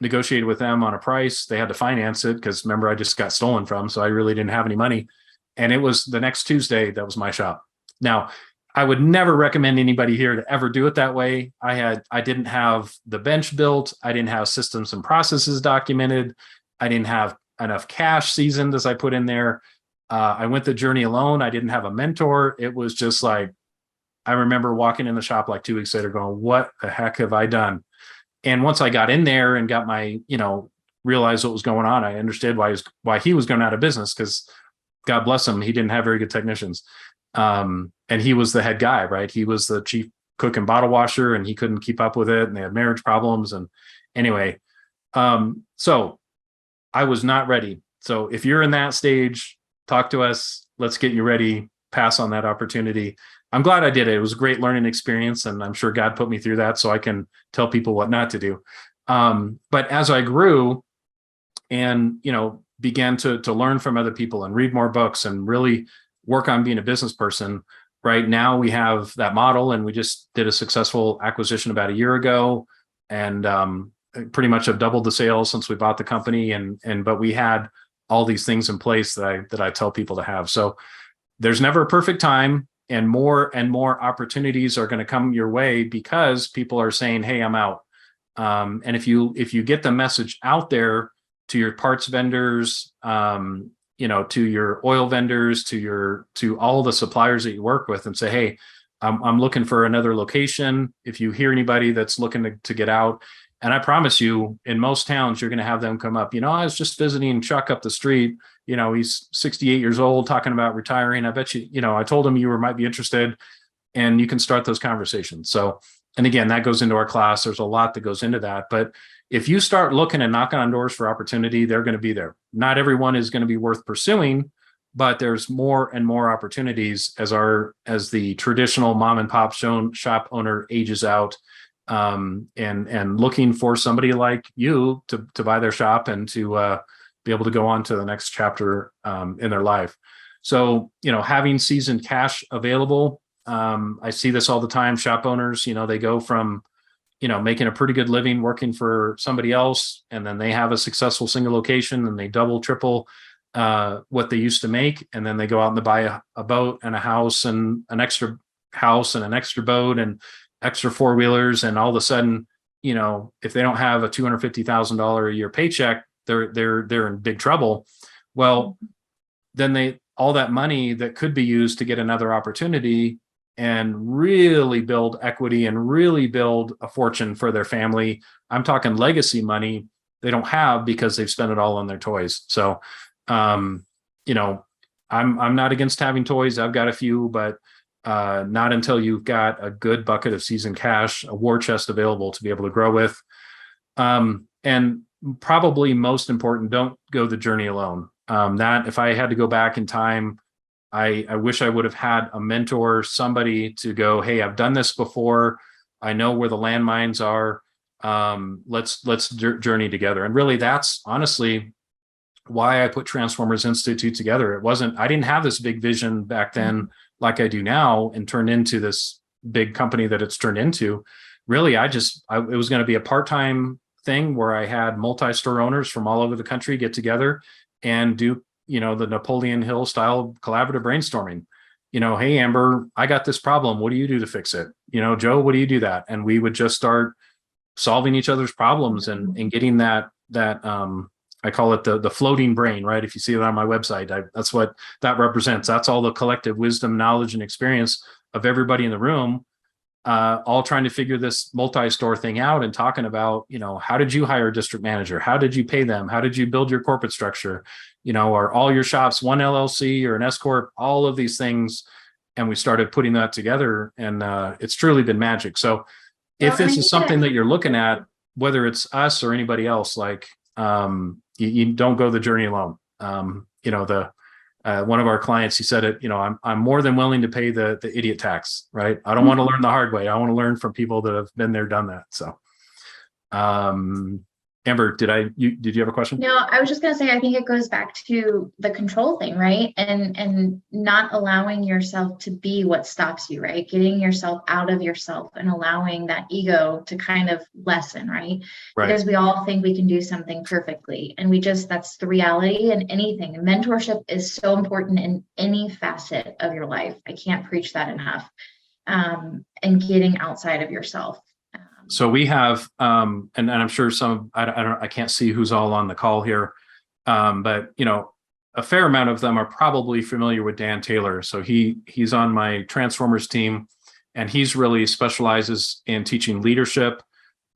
Speaker 2: negotiated with them on a price. They had to finance it because remember, I just got stolen from, so I really didn't have any money. And it was the next Tuesday, that was my shop. Now, I would never recommend anybody here to ever do it that way. I didn't have the bench built. I didn't have systems and processes documented. I didn't have enough cash seasoned as I put in there. I went the journey alone. I didn't have a mentor. It was just like, I remember walking in the shop like 2 weeks later going, what the heck have I done? And once I got in there and got my, realized what was going on, I understood why he was going out of business, because God bless him, he didn't have very good technicians. And he was the head guy, right? He was the chief cook and bottle washer, and he couldn't keep up with it, and they had marriage problems. And anyway, so I was not ready. So if you're in that stage, talk to us. Let's get you ready. Pass on that opportunity. I'm glad I did it. It was a great learning experience, and I'm sure God put me through that so I can tell people what not to do. But as I grew and, began to learn from other people and read more books and really work on being a business person, right now we have that model, and we just did a successful acquisition about a year ago, and pretty much have doubled the sales since we bought the company. But we had all these things in place that I tell people to have. So there's never a perfect time, and more opportunities are going to come your way because people are saying, hey, I'm out. And if you get the message out there to your parts vendors, to your oil vendors, to all the suppliers that you work with, and say, hey, I'm looking for another location. If you hear anybody that's looking to get out, and I promise you, in most towns, you're going to have them come up. I was just visiting Chuck up the street. he's 68 years old talking about retiring. I bet I told him you might be interested, and you can start those conversations. So, and again, that goes into our class. There's a lot that goes into that. But if you start looking and knocking on doors for opportunity, they're going to be there. Not everyone is going to be worth pursuing, but there's more and more opportunities as the traditional mom and pop shop owner ages out, and looking for somebody like you to buy their shop and to be able to go on to the next chapter in their life. So, having seasoned cash available, I see this all the time. Shop owners, they go from, making a pretty good living working for somebody else, and then they have a successful single location and they double, triple what they used to make. And then they go out and they buy a boat and a house and an extra house and an extra boat and extra four-wheelers. And all of a sudden, if they don't have a $250,000 a year paycheck, they're in big trouble. Well, then all that money that could be used to get another opportunity and really build equity and really build a fortune for their family. I'm talking legacy money they don't have because they've spent it all on their toys. So, I'm not against having toys. I've got a few, but not until you've got a good bucket of seasoned cash, a war chest available to be able to grow with. And probably most important, don't go the journey alone. That if I had to go back in time, I wish I would have had a mentor, somebody to go, hey, I've done this before. I know where the landmines are. Let's journey together. And really, that's honestly why I put Transformers Institute together. I didn't have this big vision back then like I do now, and turned into this big company that it's turned into. Really, it was going to be a part-time thing where I had multi-store owners from all over the country get together and do, the Napoleon Hill style collaborative brainstorming. Hey, Amber, I got this problem. What do you do to fix it? Joe, what do you do that? And we would just start solving each other's problems and getting that I call it the floating brain, right? If you see it on my website, that's what that represents. That's all the collective wisdom, knowledge, and experience of everybody in the room, all trying to figure this multi-store thing out and talking about, how did you hire a district manager? How did you pay them? How did you build your corporate structure? Are all your shops one LLC or an S Corp? All of these things. And we started putting that together, and it's truly been magic. So if this is something that you're looking at, whether it's us or anybody else, like, you don't go the journey alone. One of our clients, he said it, I'm more than willing to pay the idiot tax, right? I don't want to learn the hard way. I want to learn from people that have been there, done that. So, Amber, did you have a question?
Speaker 1: No, I was just going to say, I think it goes back to the control thing, right? And not allowing yourself to be what stops you, right? Getting yourself out of yourself and allowing that ego to kind of lessen, right? Because we all think we can do something perfectly, and that's the reality in anything. And mentorship is so important in any facet of your life. I can't preach that enough. And getting outside of yourself.
Speaker 2: So we have, and I'm sure I can't see who's all on the call here, but a fair amount of them are probably familiar with Dan Taylor. So he's on my Transformers team, and he's really specializes in teaching leadership,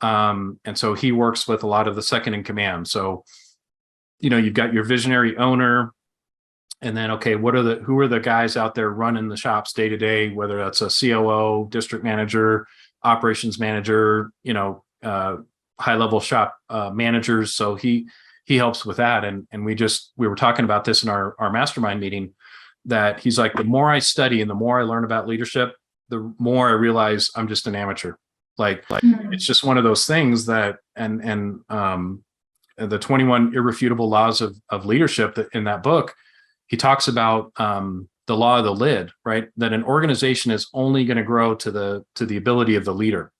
Speaker 2: and so he works with a lot of the second in command. So you've got your visionary owner, and then who are the guys out there running the shops day to day, whether that's a COO, district manager, operations manager, high level shop managers. So he helps with that. And we were talking about this in our mastermind meeting, that he's like, the more I study and the more I learn about leadership, the more I realize I'm just an amateur. Like it's just one of those things that, and the 21 irrefutable laws of leadership that in that book, he talks about, the law of the lid, right? That an organization is only going to grow to the ability of the leader.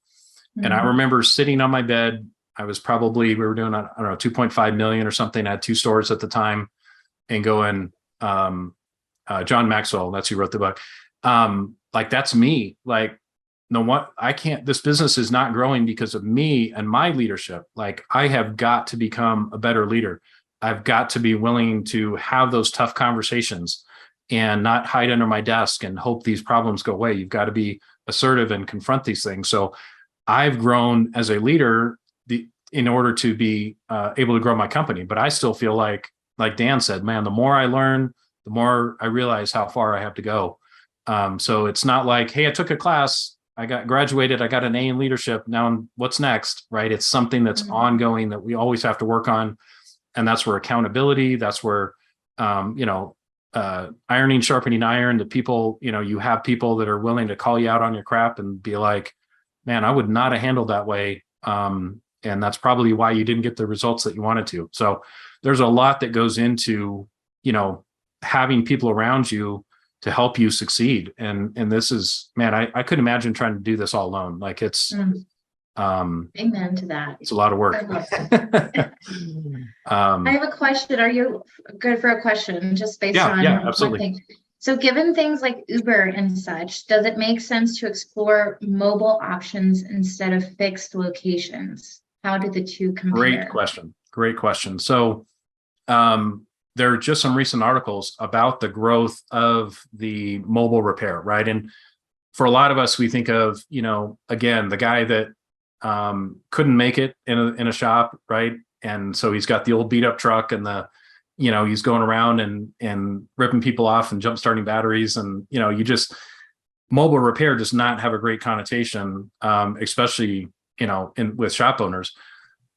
Speaker 2: Mm-hmm. And I remember sitting on my bed. We were doing, I don't know, 2.5 million or something. I had 2 stores at the time, and going, John Maxwell, that's who wrote the book. Like, that's me. Like, no, what I can't, this business is not growing because of me and my leadership. Like, I have got to become a better leader. I've got to be willing to have those tough conversations and not hide under my desk and hope these problems go away. You've got to be assertive and confront these things. So I've grown as a leader in order to be able to grow my company, but I still feel like like Dan said, man, the more I learn, the more I realize how far I have to go. So it's not like, hey, I took a class, I got graduated, I got an A in leadership. Now what's next, right? It's something that's ongoing that we always have to work on. And that's where accountability, that's where, ironing, sharpening iron, the people, you have people that are willing to call you out on your crap and be like, man, I would not have handled that way. And that's probably why you didn't get the results that you wanted to. So there's a lot that goes into, having people around you to help you succeed. And this is, man, I couldn't imagine trying to do this all alone. Like it's,
Speaker 1: amen to that.
Speaker 2: It's a lot of work.
Speaker 1: I have a question. Are you good for a question? Just based on
Speaker 2: absolutely.
Speaker 1: one thing. So given things like Uber and such, does it make sense to explore mobile options instead of fixed locations? How do the two compare?
Speaker 2: Great question. So there are just some recent articles about the growth of the mobile repair, right? And for a lot of us, we think of, again, the guy that couldn't make it in a shop, right? And so he's got the old beat up truck and he's going around and ripping people off and jump starting batteries. And, mobile repair does not have a great connotation, especially, with shop owners.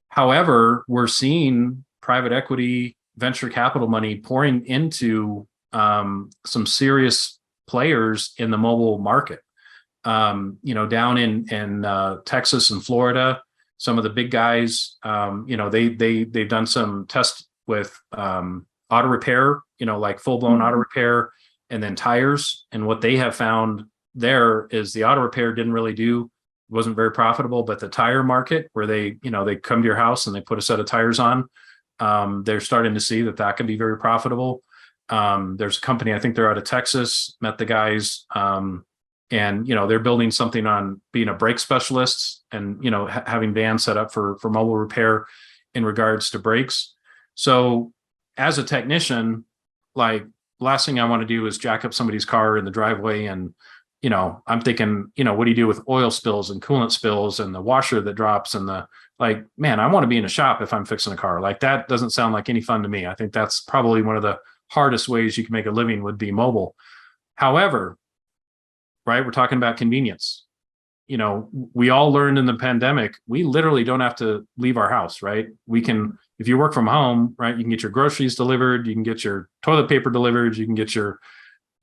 Speaker 2: However, we're seeing private equity, venture capital money pouring into some serious players in the mobile market. Down in Texas and Florida, some of the big guys, they've done some tests with auto repair, like full blown auto repair, and then tires. And what they have found there is the auto repair wasn't very profitable, but the tire market where they come to your house and they put a set of tires on, they're starting to see that can be very profitable. There's a company, I think they're out of Texas, met the guys, and they're building something on being a brake specialist and having vans set up for mobile repair in regards to brakes. So as a technician, like last thing I want to do is jack up somebody's car in the driveway and I'm thinking, what do you do with oil spills and coolant spills and the washer that drops and man, I want to be in a shop if I'm fixing a car. Like that doesn't sound like any fun to me. I think that's probably one of the hardest ways you can make a living would be mobile. However, right, we're talking about convenience. We all learned in the pandemic, we literally don't have to leave our house, right? We can, if you work from home, right, you can get your groceries delivered, you can get your toilet paper delivered, you can get your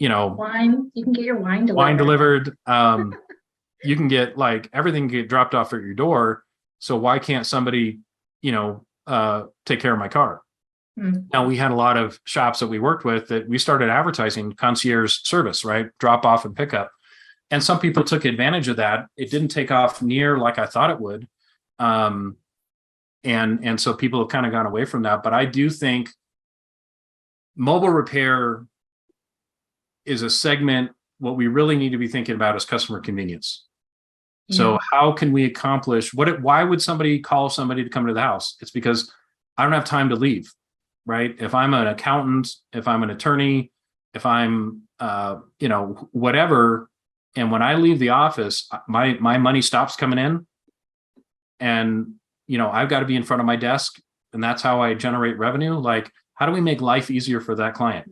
Speaker 1: wine, you can get your wine
Speaker 2: delivered. You can get everything get dropped off at your door. So why can't somebody, take care of my car? Now we had a lot of shops that we worked with that we started advertising concierge service, right? Drop off and pick up. And some people took advantage of that. It didn't take off near like I thought it would. And so people have kind of gone away from that. But I do think mobile repair is a segment. What we really need to be thinking about is customer convenience. Yeah. So how can we accomplish why would somebody call somebody to come to the house? It's because I don't have time to leave, right? If I'm an accountant, if I'm an attorney, if I'm, whatever, and when I leave the office, my money stops coming in and, I've got to be in front of my desk and that's how I generate revenue. Like, how do we make life easier for that client?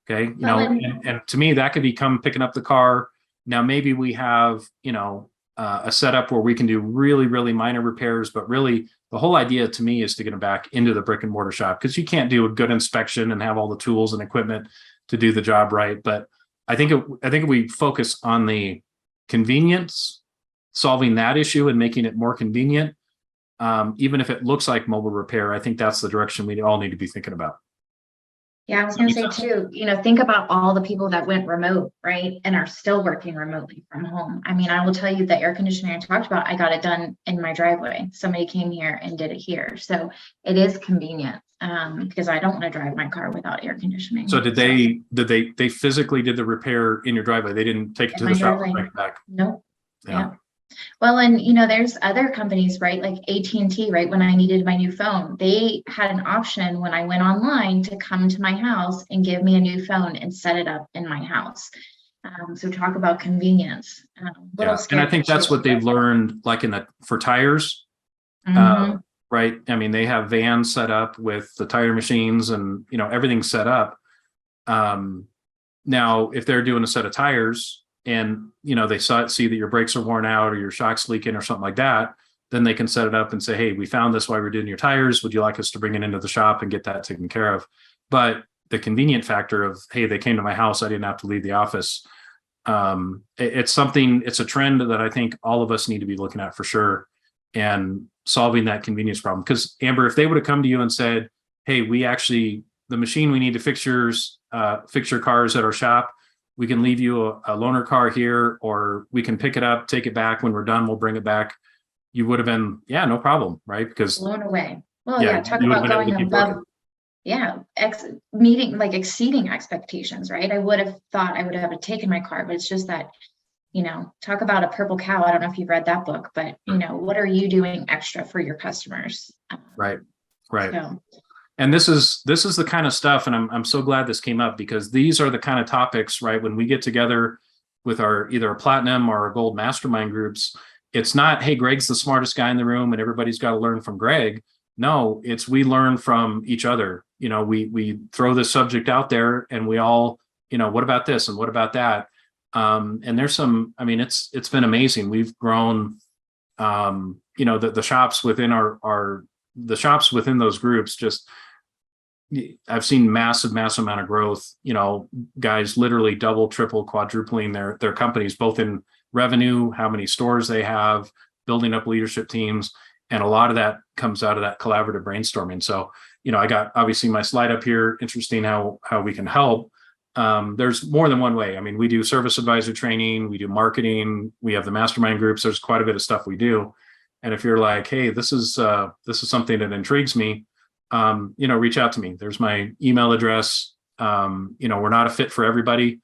Speaker 2: Okay. And to me, that could become picking up the car. Now, maybe we have, a setup where we can do really, really minor repairs, but really the whole idea to me is to get them back into the brick and mortar shop because you can't do a good inspection and have all the tools and equipment to do the job right. But I think we focus on the convenience, solving that issue and making it more convenient. Even if it looks like mobile repair, I think that's the direction we all need to be thinking about.
Speaker 1: Yeah, I was going to say too, think about all the people that went remote, right? And are still working remotely from home. I mean, I will tell you the air conditioning I talked about, I got it done in my driveway. Somebody came here and did it here. So it is convenient because I don't want to drive my car without air conditioning.
Speaker 2: So did they physically did the repair in your driveway? They didn't take it to the shop and bring it back?
Speaker 1: Nope. Yeah. Well, and there's other companies, right? Like AT&T, right? When I needed my new phone, they had an option when I went online to come to my house and give me a new phone and set it up in my house. So talk about convenience.
Speaker 2: And I think that's what they've learned, like for tires, right? right? I mean, they have vans set up with the tire machines and, everything's set up. Now, if they're doing a set of tires and, they see that your brakes are worn out or your shock's leaking or something like that, then they can set it up and say, hey, we found this while we're doing your tires. Would you like us to bring it into the shop and get that taken care of? But the convenient factor of, hey, they came to my house, I didn't have to leave the office. It's a trend that I think all of us need to be looking at for sure, and solving that convenience problem. Because Amber, if they would have come to you and said, hey, the machine we need to fix your cars at our shop, we can leave you a loaner car here, or we can pick it up, take it back. When we're done, we'll bring it back. You would have been, yeah, no problem, right? Because
Speaker 1: blown away. Well,
Speaker 2: yeah,
Speaker 1: yeah, talk
Speaker 2: you would have
Speaker 1: about
Speaker 2: been able
Speaker 1: going
Speaker 2: to keep
Speaker 1: above.
Speaker 2: working.
Speaker 1: Yeah, exceeding expectations, right? I would have thought I would have taken my car, but it's just that, talk about a purple cow. I don't know if you've read that book, but what are you doing extra for your customers?
Speaker 2: Right.
Speaker 1: So.
Speaker 2: And this is the kind of stuff, and I'm so glad this came up, because these are the kind of topics, right? When we get together with either a platinum or a gold mastermind groups, it's not, hey, Greg's the smartest guy in the room and everybody's got to learn from Greg. No, it's we learn from each other. We throw this subject out there and we all, what about this and what about that? And there's it's been amazing. We've grown, the shops within the shops within those groups. Just, I've seen massive amount of growth, guys literally double, triple, quadrupling their companies, both in revenue, how many stores they have, building up leadership teams. And a lot of that comes out of that collaborative brainstorming. So, I got obviously my slide up here, interesting how we can help. There's more than one way. I mean, we do service advisor training, we do marketing, we have the mastermind groups. There's quite a bit of stuff we do. And if you're like, hey, this is something that intrigues me, reach out to me. There's my email address. We're not a fit for everybody.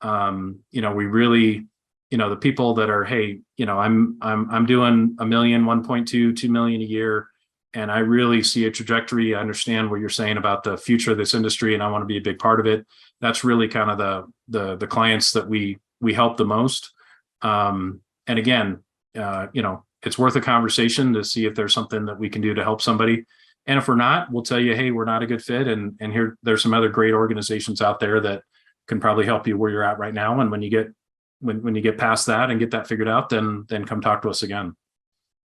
Speaker 2: We really, the people that are, hey, I'm doing $1 million, 1.2, 2 million a year. And I really see a trajectory. I understand what you're saying about the future of this industry, and I want to be a big part of it. That's really kind of the clients that we help the most. And again, it's worth a conversation to see if there's something that we can do to help somebody. And if we're not, we'll tell you, hey, we're not a good fit. And there's some other great organizations out there that can probably help you where you're at right now. And when you get past that and get that figured out, then come talk to us again.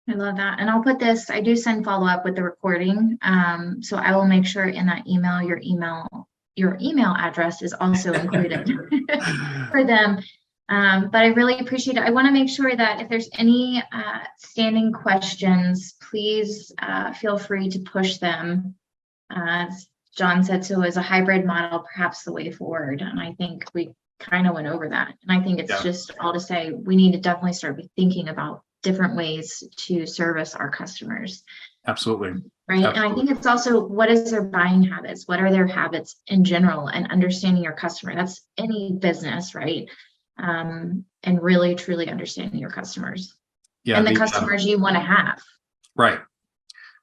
Speaker 1: I love that. And I'll put this, I do send follow up with the recording. So I will make sure in that email, your email address is also included for them. But I really appreciate it. I want to make sure that if there's any standing questions, please feel free to push them. As John said, so as a hybrid model, perhaps the way forward. And I think we kind of went over that. And I think it's just all to say, we need to definitely start thinking about different ways to service our customers.
Speaker 2: Absolutely.
Speaker 1: Right.
Speaker 2: Absolutely.
Speaker 1: And I think it's also, what is their buying habits? What are their habits in general? And understanding your customer. That's any business, right? And really, truly understanding your customers and the customers you want to have.
Speaker 2: Right.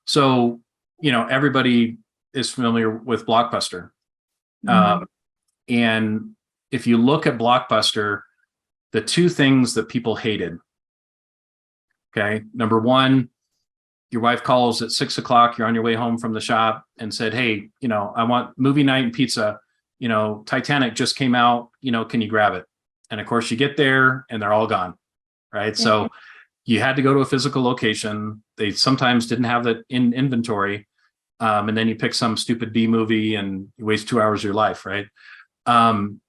Speaker 2: So, everybody is familiar with Blockbuster. Mm-hmm. And if you look at Blockbuster, the two things that people hated. Okay. Number one, your wife calls at 6:00, you're on your way home from the shop and said, hey, I want movie night and pizza. Titanic just came out, can you grab it? And of course you get there and they're all gone. Right. Mm-hmm. So you had to go to a physical location. They sometimes didn't have that in inventory. And then you pick some stupid B movie and you waste 2 hours of your life. Right. And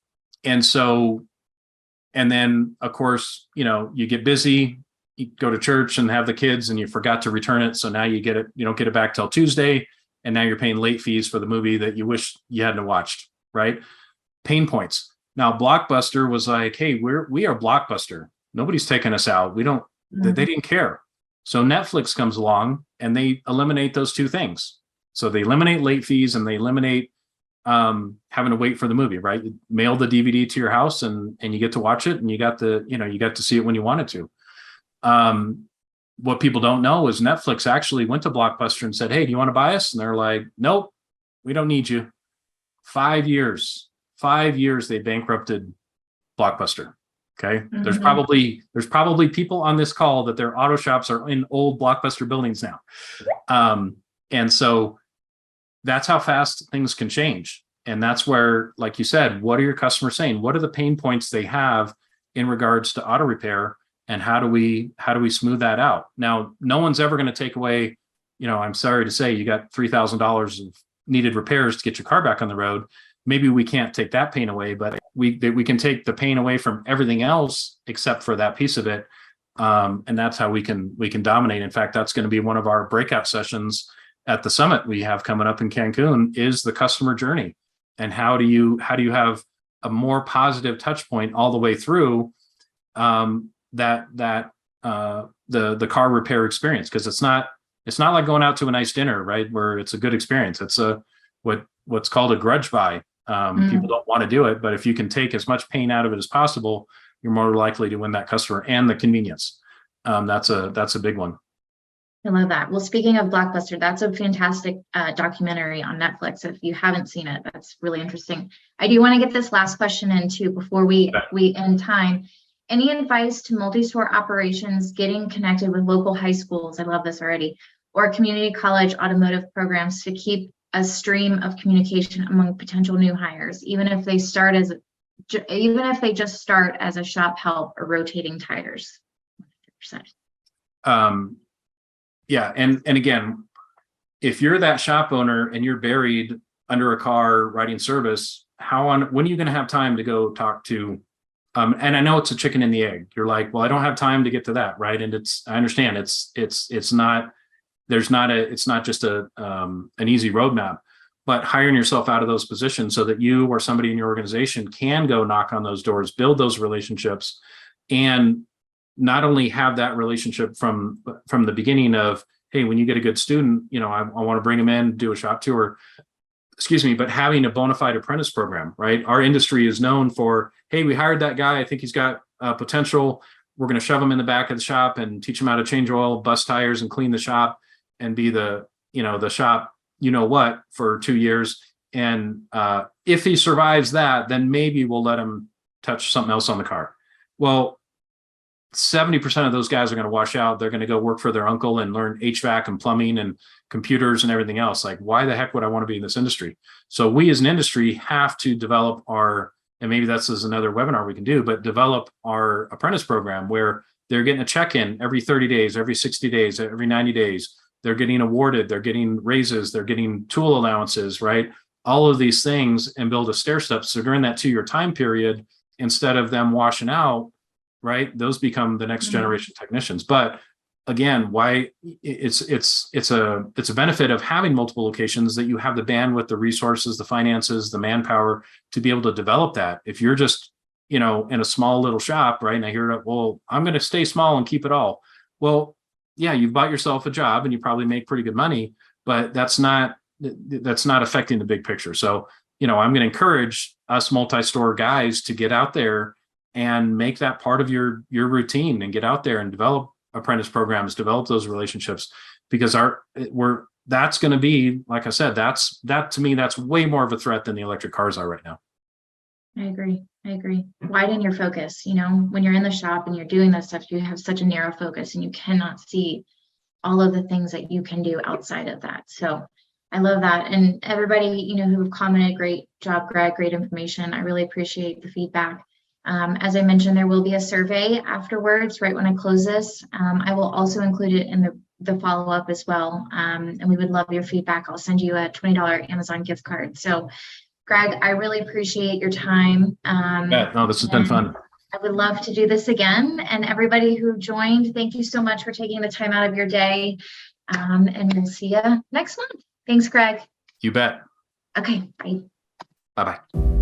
Speaker 2: then of course, you get busy, you go to church and have the kids and you forgot to return it. So now you don't get it back till Tuesday. And now you're paying late fees for the movie that you wish you hadn't watched. Right. Pain points. Now, Blockbuster was like, hey, we are Blockbuster. Nobody's taking us out. We don't, they didn't care. So Netflix comes along and they eliminate those two things. So they eliminate late fees and they eliminate having to wait for the movie, right? You mail the DVD to your house and you get to watch it and you got to see it when you wanted to. What people don't know is Netflix actually went to Blockbuster and said, hey, do you want to buy us? And they're like, nope, we don't need you. 5 years they bankrupted Blockbuster. Okay. There's
Speaker 1: Mhm.
Speaker 2: probably people on this call that their auto shops are in old Blockbuster buildings now. And so that's how fast things can change. And that's where, like you said, what are your customers saying? What are the pain points they have in regards to auto repair? And how do we smooth that out? Now, no one's ever going to take away, I'm sorry to say, you got $3,000 of needed repairs to get your car back on the road. Maybe we can't take that pain away, but we can take the pain away from everything else except for that piece of it. And that's how we can dominate. In fact, that's going to be one of our breakout sessions at the summit we have coming up in Cancun, is the customer journey. And how do you have a more positive touch point all the way through the car repair experience? Because it's not like going out to a nice dinner, right, where it's a good experience. It's what's called a grudge buy. People don't want to do it, but if you can take as much pain out of it as possible, you're more likely to win that customer. And the convenience, that's a big one.
Speaker 1: I love that. Well, speaking of Blockbuster, that's a fantastic documentary on Netflix. If you haven't seen it, that's really interesting. I do want to get this last question in too before we end time. Any advice to multi-store operations getting connected with local high schools? I love this already. Or community college automotive programs to keep a stream of communication among potential new hires, even if they just start as a shop help or rotating tires. 100%.
Speaker 2: Yeah. And again, if you're that shop owner and you're buried under a car writing service, when are you going to have time to go talk to, and I know it's a chicken and the egg. You're like, well, I don't have time to get to that. Right. And I understand it's not just an easy roadmap, but hiring yourself out of those positions so that you or somebody in your organization can go knock on those doors, build those relationships, and not only have that relationship from the beginning of, hey, when you get a good student, I want to bring them in, do a shop tour, but having a bona fide apprentice program, right? Our industry is known for, hey, we hired that guy. I think he's got potential. We're going to shove him in the back of the shop and teach him how to change oil, bust tires, and clean the shop, and be the shop, for 2 years. And if he survives that, then maybe we'll let him touch something else on the car. Well, 70% of those guys are going to wash out. They're going to go work for their uncle and learn HVAC and plumbing and computers and everything else. Like, why the heck would I want to be in this industry? So we as an industry have to develop and maybe that's another webinar we can do, but develop our apprentice program where they're getting a check-in every 30 days, every 60 days, every 90 days. They're getting awarded, they're getting raises, they're getting tool allowances, right? All of these things, and build a stair step. So during that 2-year time period, instead of them washing out, right, those become the next generation technicians. But again, why it's a benefit of having multiple locations, that you have the bandwidth, the resources, the finances, the manpower to be able to develop that. If you're just, in a small little shop, right, and I hear, well, I'm going to stay small and keep it all. Well, yeah, you've bought yourself a job and you probably make pretty good money, but that's not affecting the big picture. So, I'm going to encourage us multi-store guys to get out there and make that part of your routine, and get out there and develop apprentice programs, develop those relationships, because that's going to be, like I said, that to me, that's way more of a threat than the electric cars are right now.
Speaker 1: I agree. Widen your focus. When you're in the shop and you're doing that stuff, you have such a narrow focus and you cannot see all of the things that you can do outside of that. So I love that. And everybody, who have commented, great job, Greg, great information. I really appreciate the feedback. As I mentioned, there will be a survey afterwards, right when I close this. I will also include it in the follow-up as well. And we would love your feedback. I'll send you a $20 Amazon gift card. So Greg, I really appreciate your time.
Speaker 2: This has been fun.
Speaker 1: I would love to do this again. And everybody who joined, thank you so much for taking the time out of your day. And we'll see you next month. Thanks, Greg.
Speaker 2: You bet.
Speaker 1: Okay, bye.
Speaker 2: Bye-bye.